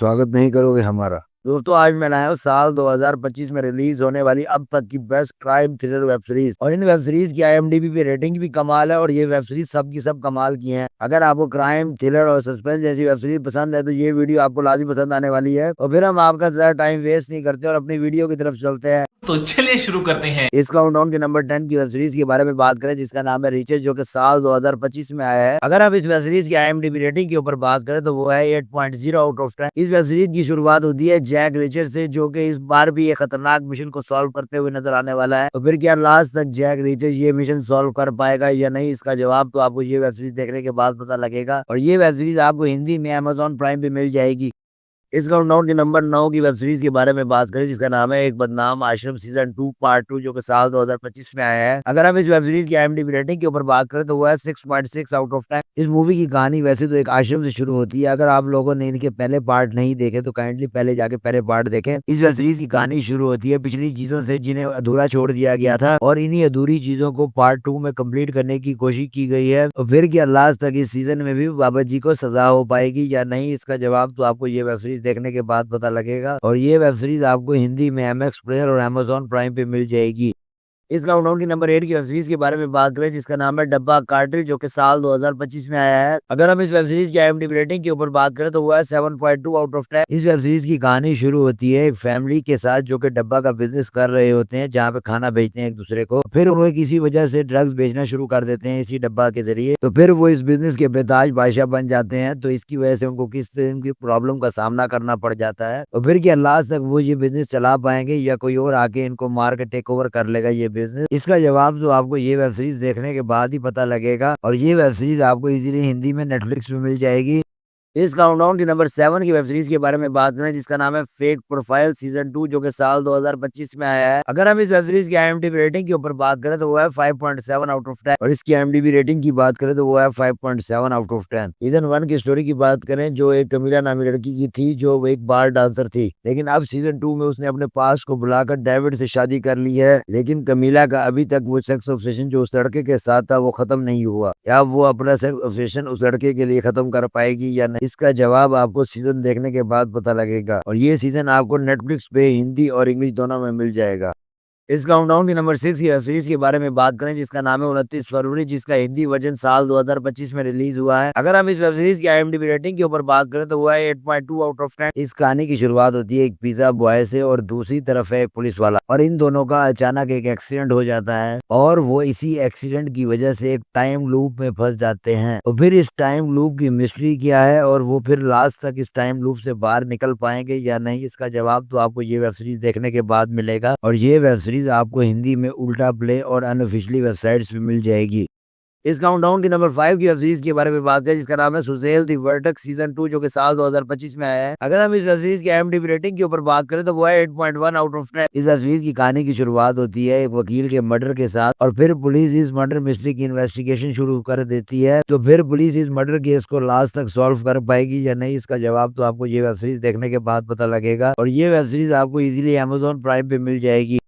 स्वागत नहीं करोगे हमारा। दोस्तों आज मैं लाया हूँ साल 2025 में रिलीज होने वाली अब तक की best crime thriller web series. और इन वेब सीरीज की IMDb पे रेटिंग भी कमाल है और ये वेब सीरीज सब की सब कमाल की हैं। अगर आपको क्राइम थ्रिलर और सस्पेंस जैसी वेब सीरीज पसंद है तो ये वीडियो आपको लाजमी पसंद आने वाली है। और फिर हम आपका ज्यादा टाइम वेस्ट नहीं करते और अपनी वीडियो की तरफ चलते हैं। तो चलिए शुरू करते हैं। इस काउंटडाउन के नंबर 10 की वेब सीरीज के बारे में बात करें जिसका नाम है रीचेज, जो कि साल 2025 में आया है। अगर आप इस वेब सीरीज की IMDb रेटिंग के ऊपर बात करें तो वो है 8.0 आउट ऑफ 10। इस वेब सीरीज की शुरुआत होती है जैक रिचर से, जो कि इस बार भी एक खतरनाक मिशन को सॉल्व करते हुए नजर आने वाला है। तो फिर क्या लास्ट तक जैक रिचर ये मिशन सॉल्व कर पाएगा या नहीं, इसका जवाब तो आपको ये वेब सीरीज देखने के बाद पता लगेगा। और ये वेब सीरीज आपको हिंदी में Amazon प्राइम पे मिल जाएगी। इस काउंटडाउन के नंबर 9 की वेब सीरीज के बारे में बात करें जिसका नाम है एक बदनाम आश्रम सीजन 2 पार्ट 2, जो कि साल 2025 में आया है। अगर हम इस वेब सीरीज की IMDb रेटिंग के ऊपर बात करें तो वो है 6.6 आउट ऑफ 10। इस मूवी की कहानी वैसे तो एक आश्रम से शुरू होती है। अगर आप लोगों ने इनके पहले पार्ट नहीं देखे तो काइंडली पहले जाके पहले पार्ट देखें। इस वेब सीरीज की कहानी शुरू होती है पिछली चीजों से जिन्हें अधूरा छोड़ दिया गया था, और इन्हीं अधूरी चीजों को पार्ट 2 में कंप्लीट करने की कोशिश की गई है। और फिर क्या लास्ट तक इस सीजन में भी बाबा जी को सजा हो पाएगी या नहीं, इसका जवाब तो आपको ये वेब सीरीज देखने के बाद पता लगेगा। और ये वेब सीरीज आपको हिंदी में MX प्लेयर और Amazon प्राइम पे मिल जाएगी। इस काउंटडाउन की नंबर 8 की वेब सीरीज के बारे में बात करें जिसका नाम है डब्बा कार्टेल, जो कि साल 2025 में आया है। अगर हम इस वेब सीरीज की IMDb रेटिंग के ऊपर बात करें तो वो है 7.2 आउट ऑफ 10। इस वेब सीरीज की कहानी शुरू होती है एक फैमिली के साथ जो कि डब्बा का बिजनेस कर रहे होते हैं, जहाँ पे खाना बेचते हैं एक दूसरे को। फिर वो किसी वजह से ड्रग्स बेचना शुरू कर देते हैं इसी डब्बा के जरिए। तो फिर वो इस बिजनेस के बेताज बादशाह बन जाते हैं। तो इसकी वजह से उनको किस तरह की प्रॉब्लम का सामना करना पड़ जाता है। और फिर क्या लास्ट तक वो ये बिजनेस चला पाएंगे या कोई और आके इनको मार के टेक ओवर कर लेगा ये बिजनेस, इसका जवाब तो आपको ये वेब सीरीज देखने के बाद ही पता लगेगा। और ये वेब सीरीज आपको इजीली हिंदी में नेटफ्लिक्स पे मिल जाएगी। इस काउंटडाउन की नंबर 7 की वेब सीरीज के बारे में बात करें जिसका नाम है फेक प्रोफाइल सीजन 2, जो कि साल 2025 में आया है। अगर हम इस वेब सीरीज की IMDb रेटिंग के ऊपर बात करें तो वो है 5.7 आउट ऑफ 10। और इसकी IMDb रेटिंग की बात करें तो वो है 5.7 आउट ऑफ 10। सीजन 1 की स्टोरी की बात करें जो एक कमीला नामी लड़की की थी, जो एक बार डांसर थी, लेकिन अब सीजन 2 में उसने अपने पास को बुलाकर डेविड से शादी कर ली है। लेकिन कमीला का अभी तक वो सेक्स ऑब्सेशन जो उस लड़के के साथ था वो खत्म नहीं हुआ। क्या वो अपना सेक्स ऑब्सेशन उस लड़के के लिए खत्म कर पाएगी या नहीं, इसका जवाब आपको सीजन देखने के बाद पता लगेगा। और ये सीजन आपको नेटफ्लिक्स पे हिंदी और इंग्लिश दोनों में मिल जाएगा। इस काउंटडाउन की नंबर 6 की वेब सीरीज के बारे में बात करें जिसका नाम है 29 फरवरी, जिसका हिंदी वर्जन साल 2025 में रिलीज हुआ है। अगर हम इस वेब सीरीज की IMDb रेटिंग के ऊपर बात करें तो वो है 8.2 आउट ऑफ 10। इस कहानी की शुरुआत होती है एक पिज्जा बॉय से और दूसरी तरफ है एक पुलिस वाला, और इन दोनों का अचानक एक एक्सीडेंट हो जाता है और वो इसी एक्सीडेंट की वजह से एक टाइम लूप में फंस जाते हैं। और फिर इस टाइम लूप की मिस्ट्री क्या है और वो फिर लास्ट तक इस टाइम लूप से बाहर निकल पाएंगे या नहीं, इसका जवाब तो आपको ये वेब सीरीज देखने के बाद मिलेगा। और ये वेब सीरीज आपको हिंदी में उल्टा प्ले और अनऑफिशियली वेबसाइट्स पे मिल जाएगी। इस काउंटडाउन की नंबर 5 की वेब सीरीज के बारे में बात करें जिसका नाम है सुजेल दी वर्टक सीजन 2, जो कि साल 2025 में आया है। अगर हम इस वेब सीरीज की IMDb रेटिंग के ऊपर बात करें तो वो है 8.1 आउट ऑफ 10। इस वेब सीरीज की कहानी की शुरुआत होती है एक वकील के मर्डर के साथ, और फिर पुलिस इस मर्डर मिस्ट्री की इन्वेस्टिगेशन शुरू कर देती है। तो फिर पुलिस इस मर्डर केस को लास्ट तक सॉल्व कर पाएगी या नहीं, इसका जवाब तो आपको ये वेब सीरीज देखने के बाद पता लगेगा। और ये वेब सीरीज आपको इजीली Amazon प्राइम पे मिल जाएगी।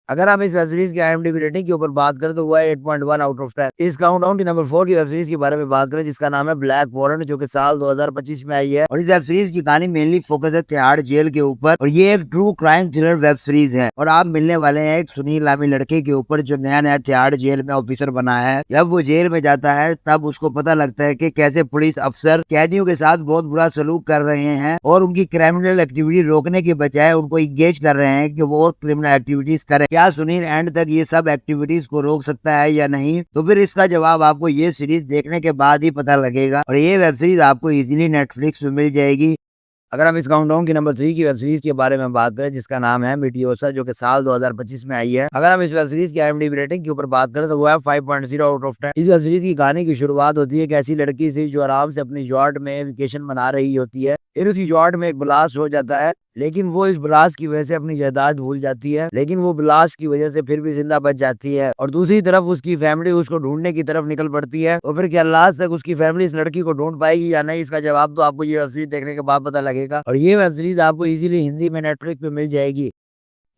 अगर हम इस वेब सीरीज की IMDb रेटिंग के ऊपर बात करें तो वो है 8.1 आउट ऑफ 10। इस काउंटडाउन की नंबर 4 की वेब सीरीज के बारे में बात करें जिसका नाम है ब्लैक वारंट, जो कि साल 2025 में आई है। और इस वेब सीरीज की कहानी मेनली फोकस है तिहाड़ जेल के ऊपर, और ये एक true crime thriller web series है। और आप मिलने वाले हैं एक सुनील नामी लड़के के ऊपर जो नया नया तिहाड़ जेल में ऑफिसर बना है। जब वो जेल में जाता है तब उसको पता लगता है कि कैसे पुलिस अफसर कैदियों के साथ बहुत बुरा सलूक कर रहे हैं और उनकी क्रिमिनल एक्टिविटी रोकने के बजाय उनको इंगेज कर रहे हैं कि वो और क्रिमिनल एक्टिविटीज करें। क्या सुनील एंड तक ये सब एक्टिविटीज को रोक सकता है या नहीं, तो फिर इसका जवाब आपको ये सीरीज देखने के बाद ही पता लगेगा। और ये वेब सीरीज आपको इजीली नेटफ्लिक्स पे मिल जाएगी। अगर हम इस काउंटडाउन की नंबर 3 की वेब सीरीज के बारे में बात करें जिसका नाम है मिटियोसा, जो कि साल 2025 में आई है। अगर हम इस वेब सीरीज की IMDb रेटिंग के ऊपर बात करें तो वो है 5.0 आउट ऑफ 10। इस वेब सीरीज की कहानी की शुरुआत होती है एक ऐसी लड़की से जो आराम से अपनी यॉट में वेकेशन मना रही होती है। फिर उसकी यॉट में एक ब्लास्ट हो जाता है, लेकिन वो इस ब्लास्ट की वजह से अपनी जायदाद भूल जाती है, लेकिन वो ब्लास्ट की वजह से फिर भी जिंदा बच जाती है। और दूसरी तरफ उसकी फैमिली उसको ढूंढने की तरफ निकल पड़ती है। और फिर क्या लास्ट तक उसकी फैमिली इस लड़की को ढूंढ पाएगी या नहीं, इसका जवाब तो आपको ये वेब सीरीज देखने के बाद पता लगेगा। और ये वेब सीरीज आपको इजीली हिंदी में नेटफ्लिक्स पे मिल जाएगी।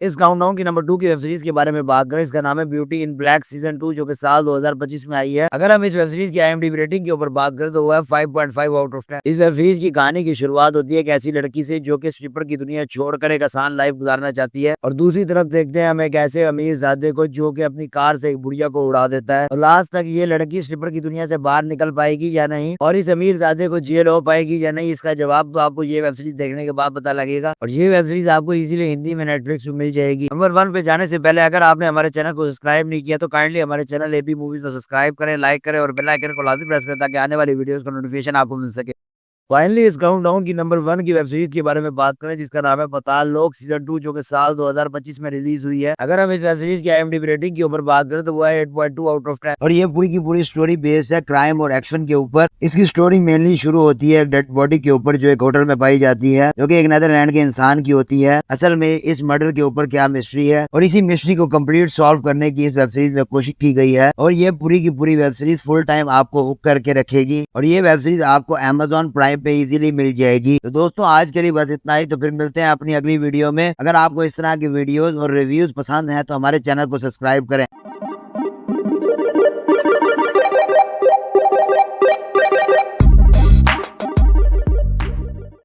इस काउंटडाउन की नंबर 2 की वेब सीरीज के बारे में बात करें, इसका नाम है ब्यूटी इन ब्लैक सीजन 2, जो कि साल 2025 में आई है। अगर हम इस वेब सीरीज की IMDb रेटिंग के ऊपर बात करें तो वो है 5.5 आउट ऑफ 10। इस वेब सीरीज की कहानी की शुरुआत होती है एक ऐसी लड़की से जो कि स्ट्रिपर की दुनिया छोड़कर एक आसान लाइफ गुजारना चाहती है, और दूसरी तरफ देखते हैं हम एक ऐसे अमीर ज़ादे को जो कि अपनी कार से एक बुढ़िया को उड़ा देता है। और लास्ट तक ये लड़की स्ट्रिपर की दुनिया से बाहर निकल पाएगी या नहीं, और इस अमीर ज़ादे को जेल हो पाएगी या नहीं, इसका जवाब तो आपको ये वेब सीरीज देखने के बाद पता लगेगा। और ये वेब सीरीज आपको इजीली हिंदी में नेटफ्लिक्स पे मिल जाएगी। नंबर 1 पे जाने से पहले अगर आपने हमारे चैनल को सब्सक्राइब नहीं किया तो काइंडली हमारे चैनल एबी मूवीज को सब्सक्राइब करें, लाइक करें और बेल आइकन को लाजमी प्रेस करें ताकि आने वाली वीडियोस का नोटिफिकेशन आपको मिल सके। फाइनली इस काउंटडाउन की नंबर 1 की वेब सीरीज के बारे में बात करें, जिसका नाम है पाताल लोक सीजन 2, जो कि साल 2025 में रिलीज हुई है। अगर हम इस वेब सीरीज की IMDb रेटिंग के ऊपर बात करें तो वो है 8.2 आउट ऑफ 10, और ये पूरी की पूरी स्टोरी बेस्ड है क्राइम और एक्शन के ऊपर। इसकी स्टोरी मेनली शुरू होती है एक डेड बॉडी के ऊपर जो एक होटल में पाई जाती है, जो कि एक नेदरलैंड के इंसान की होती है। असल में इस मर्डर के ऊपर क्या मिस्ट्री है और इसी मिस्ट्री को कंप्लीट सॉल्व करने की इस वेब सीरीज में कोशिश की गई है, और ये पूरी की पूरी वेब सीरीज फुल टाइम आपको हुक करके रखेगी। और ये वेब सीरीज आपको Amazon प्राइम पे इजीली मिल जाएगी। तो दोस्तों आज के लिए बस इतना ही, तो फिर मिलते हैं अपनी अगली वीडियो में। अगर आपको इस तरह की वीडियोस और रिव्यूज पसंद हैं तो हमारे चैनल को सब्सक्राइब करें।